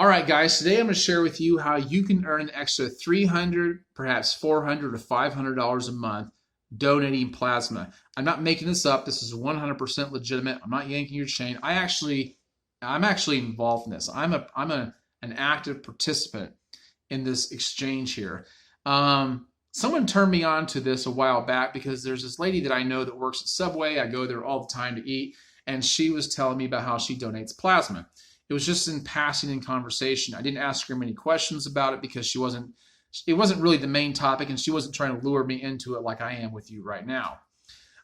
All right, guys, today I'm going to share with you how you can earn an extra $300, perhaps $400 or $500 a month donating plasma. I'm not making this up. This is 100% legitimate. I'm not yanking your chain. I'm actually involved in this. I'm an active participant in this exchange here. Someone turned me on to this a while back because there's this lady that I know that works at Subway. I go there all the time to eat, and she was telling me about how she donates plasma. It was just in passing in conversation. I didn't ask her many questions about it because it wasn't really the main topic, and she wasn't trying to lure me into it like I am with you right now.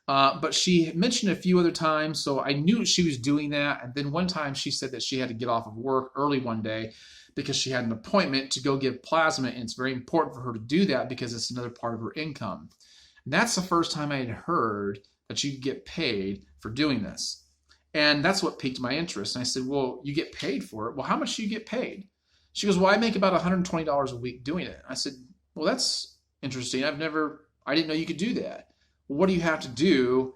But she mentioned a few other times, so I knew she was doing that. And then one time she said that she had to get off of work early one day because she had an appointment to go give plasma, and it's very important for her to do that because it's another part of her income. And that's the first time I had heard that you could get paid for doing this. And that's what piqued my interest. And I said, well, you get paid for it. Well, how much do you get paid? She goes, well, I make about $120 a week doing it. I said, well, that's interesting. I didn't know you could do that. Well, what do you have to do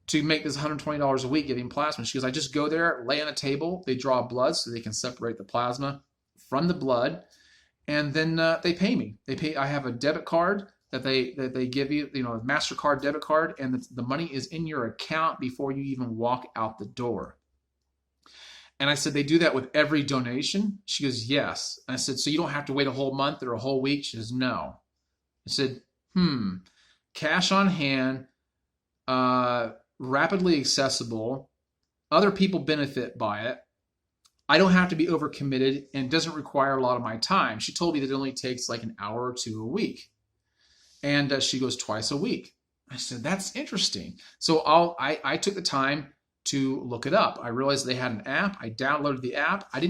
to make this $120 a week giving plasma? She goes, I just go there, lay on a table. They draw blood so they can separate the plasma from the blood. And then they pay me. I have a debit card that they give you, a MasterCard debit card, and the money is in your account before you even walk out the door. And I said, they do that with every donation? She goes, yes. And I said, so you don't have to wait a whole month or a whole week? She says, no. I said, cash on hand, rapidly accessible, other people benefit by it. I don't have to be overcommitted, and it doesn't require a lot of my time. She told me that it only takes like an hour or two a week. And she goes twice a week. I said, that's interesting. So I took the time to look it up. I realized they had an app. I downloaded the app. I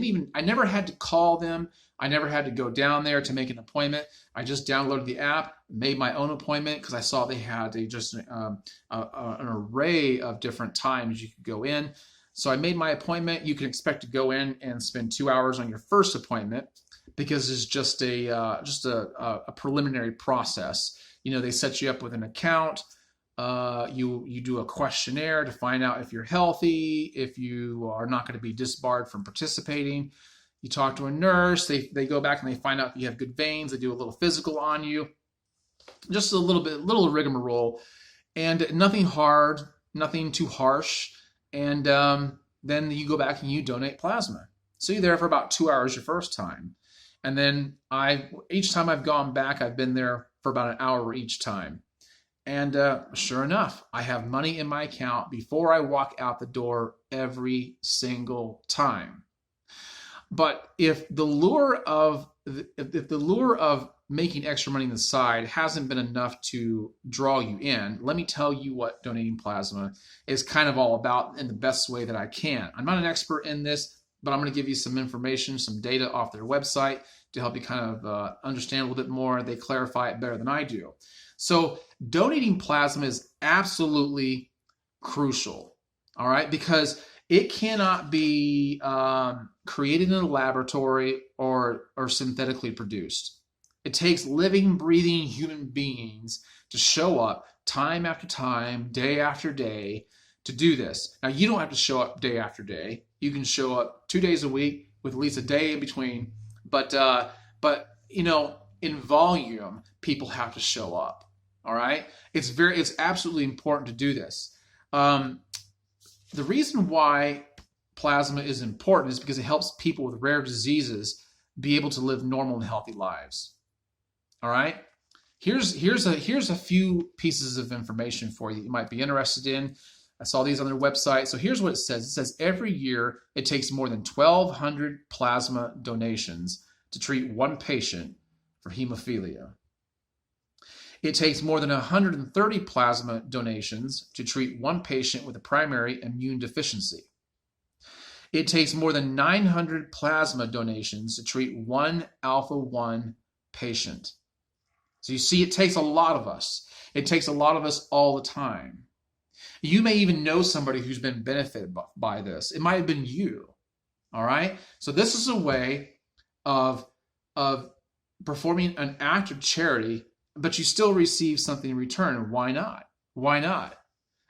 never had to call them. I never had to go down there to make an appointment. I just downloaded the app, made my own appointment because I saw they had an array of different times you could go in. So I made my appointment. You can expect to go in and spend 2 hours on your first appointment because it's just a preliminary process. They set you up with an account. You do a questionnaire to find out if you're healthy, if you are not going to be disbarred from participating. You talk to a nurse. They go back and they find out if you have good veins. They do a little physical on you. Just a little rigmarole, and nothing hard, nothing too harsh. And then you go back and you donate plasma. So you're there for about 2 hours your first time. And then each time I've gone back, I've been there for about an hour each time. And sure enough, I have money in my account before I walk out the door every single time. But if the lure of making extra money on the side hasn't been enough to draw you in, let me tell you what donating plasma is kind of all about in the best way that I can. I'm not an expert in this, but I'm going to give you some information, some data off their website to help you kind of understand a little bit more. They clarify it better than I do. So donating plasma is absolutely crucial, all right, because it cannot be created in a laboratory or synthetically produced. It takes living, breathing human beings to show up time after time, day after day, to do this. Now, you don't have to show up day after day. You can show up 2 days a week with at least a day in between. But in volume, people have to show up. All right. It's absolutely important to do this. The reason why plasma is important is because it helps people with rare diseases be able to live normal and healthy lives. All right. Here's a few pieces of information for you might be interested in. I saw these on their website. So here's what it says. It says every year it takes more than 1,200 plasma donations to treat one patient for hemophilia. It takes more than 130 plasma donations to treat one patient with a primary immune deficiency. It takes more than 900 plasma donations to treat one alpha-1 patient. So you see, it takes a lot of us. It takes a lot of us all the time. You may even know somebody who's been benefited by this. It might have been you. All right? So this is a way of performing an act of charity, but you still receive something in return. Why not? Why not?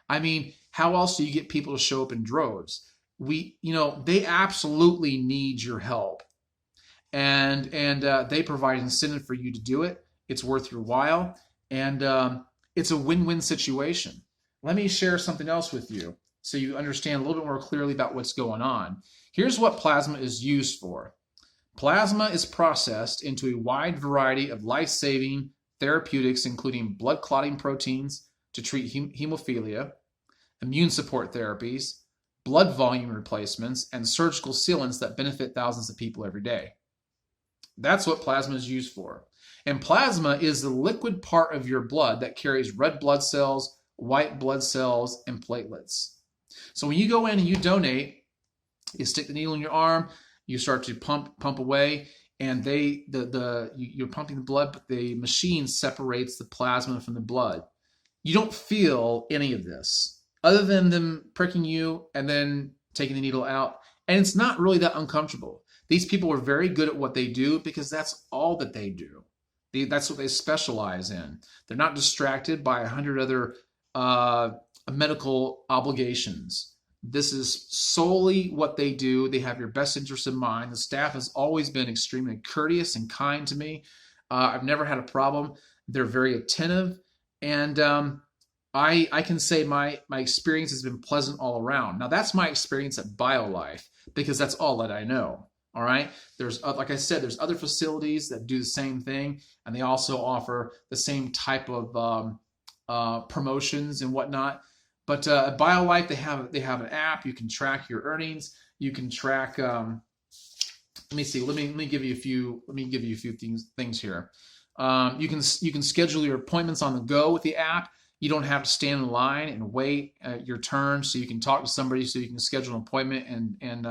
I mean, how else do you get people to show up in droves? They absolutely need your help. and they provide incentive for you to do it. It's worth your while, and it's a win-win situation. Let me share something else with you so you understand a little bit more clearly about what's going on. Here's what plasma is used for. Plasma is processed into a wide variety of life-saving therapeutics, including blood clotting proteins to treat hemophilia, immune support therapies, blood volume replacements, and surgical sealants that benefit thousands of people every day. That's what plasma is used for. And plasma is the liquid part of your blood that carries red blood cells, white blood cells, and platelets. So when you go in and you donate, you stick the needle in your arm, you start to pump away, and you're pumping the blood, but the machine separates the plasma from the blood. You don't feel any of this other than them pricking you and then taking the needle out. And it's not really that uncomfortable. These people are very good at what they do because that's all that they do. That's what they specialize in. They're not distracted by 100 other medical obligations. This is solely what they do. They have your best interest in mind. The staff has always been extremely courteous and kind to me. I've never had a problem. They're very attentive. And I can say my experience has been pleasant all around. Now, that's my experience at BioLife because that's all that I know. All right. There's, like I said, there's other facilities that do the same thing, and they also offer the same type of promotions and whatnot. But at BioLife, they have an app. You can track your earnings. You can track. Let me see. Let me give you a few. Let me give you a few things here. You can schedule your appointments on the go with the app. You don't have to stand in line and wait your turn, so you can talk to somebody, so you can schedule an appointment and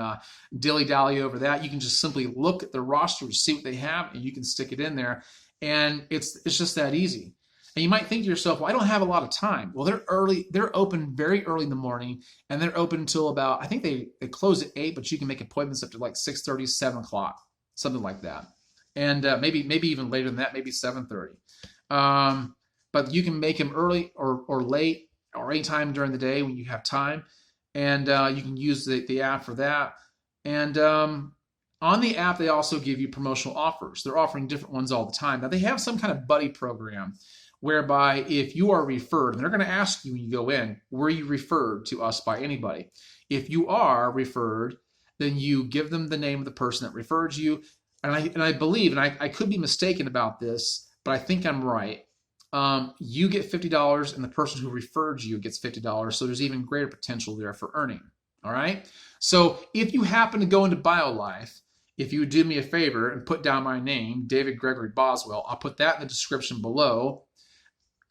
dilly-dally over that. You can just simply look at the roster to see what they have, and you can stick it in there, and it's just that easy. And you might think to yourself, well, I don't have a lot of time. Well, they're open very early in the morning, and they're open until about, I think they close at 8, but you can make appointments up to like 6:30, 7 o'clock, something like that. And maybe even later than that, maybe 7:30. But you can make them early or late or anytime during the day when you have time. And you can use the app for that. And on the app, they also give you promotional offers. They're offering different ones all the time. Now, they have some kind of buddy program whereby if you are referred, and they're going to ask you when you go in, were you referred to us by anybody? If you are referred, then you give them the name of the person that referred you. And I believe, and I could be mistaken about this, but I think I'm right. You get $50 and the person who referred you gets $50. So there's even greater potential there for earning. All right. So if you happen to go into BioLife, if you would do me a favor and put down my name, David Gregory Boswell, I'll put that in the description below.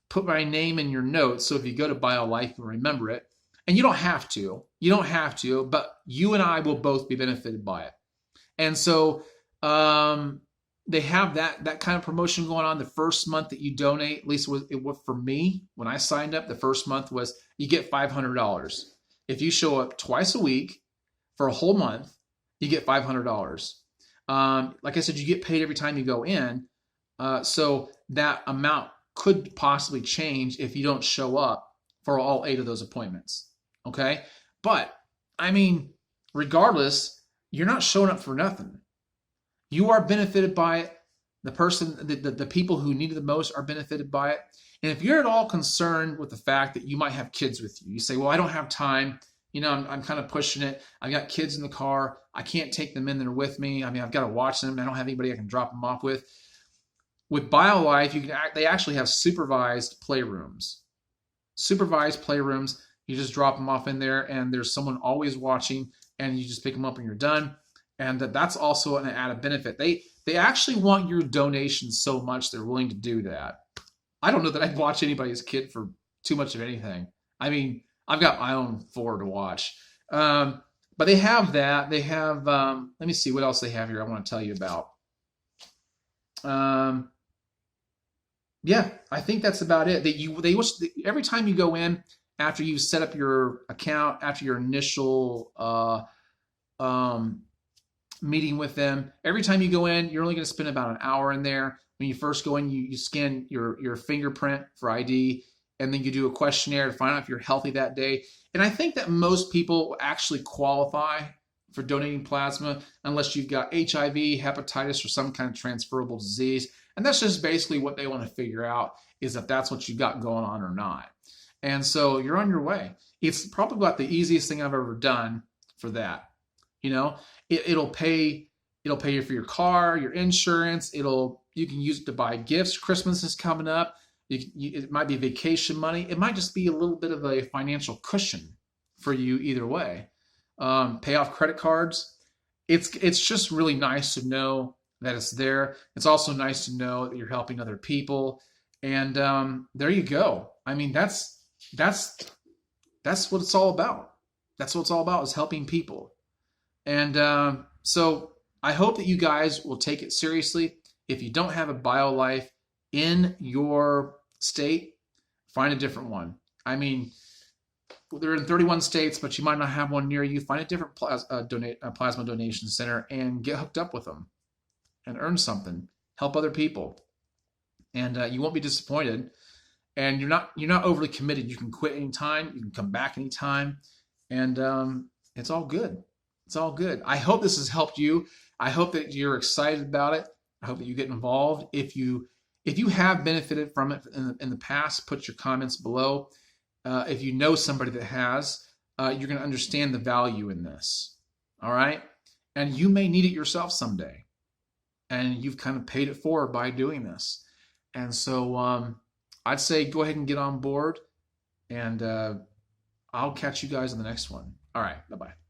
Put my name in your notes. So if you go to BioLife, you'll remember it. And you don't have to, but you and I will both be benefited by it. And so, they have that kind of promotion going on the first month that you donate. At least it was for me when I signed up. The first month was you get $500. If you show up twice a week for a whole month, you get $500. Like I said, you get paid every time you go in. So that amount could possibly change if you don't show up for all 8 of those appointments. Okay, but I mean, regardless, you're not showing up for nothing. You are benefited by it. The people who need it the most are benefited by it. And if you're at all concerned with the fact that you might have kids with you, you say, well, I don't have time. I'm kind of pushing it. I've got kids in the car. I can't take them in there with me. I mean, I've got to watch them. I don't have anybody I can drop them off with. With BioLife, they actually have supervised playrooms. Supervised playrooms, you just drop them off in there, and there's someone always watching, and you just pick them up when you're done. And that's also an added benefit. They actually want your donation so much they're willing to do that. I don't know that I'd watch anybody's kid for too much of anything. I mean, I've got my own 4 to watch. But they have that. They have, let me see what else they have here I want to tell you about. Yeah, I think that's about it. Every time you go in, after you set up your account, after your initial meeting with them, every time you go in, you're only going to spend about an hour in there. When you first go in, you scan your fingerprint for ID, and then you do a questionnaire to find out if you're healthy that day. And I think that most people actually qualify for donating plasma unless you've got HIV, hepatitis, or some kind of transferable disease. And that's just basically what they want to figure out, is if that's what you've got going on or not. And so you're on your way. It's probably about the easiest thing I've ever done for that. You know, it'll pay you for your car, your insurance. You can use it to buy gifts. Christmas is coming up. It might be vacation money. It might just be a little bit of a financial cushion for you either way. Pay off credit cards. It's just really nice to know that it's there. It's also nice to know that you're helping other people. And there you go. I mean, that's what it's all about. That's what it's all about, is helping people. And so I hope that you guys will take it seriously. If you don't have a BioLife in your state, find a different one. I mean, they're in 31 states, but you might not have one near you. Find a different plasma donation center and get hooked up with them and earn something. Help other people. And you won't be disappointed. And you're not overly committed. You can quit anytime. You can come back anytime. And it's all good. It's all good. I hope this has helped you. I hope that you're excited about it. I hope that you get involved. If you have benefited from it in the past, put your comments below. If you know somebody that has, you're going to understand the value in this. All right? And you may need it yourself someday. And you've kind of paid it forward by doing this. And so I'd say go ahead and get on board. And I'll catch you guys in the next one. All right. Bye-bye.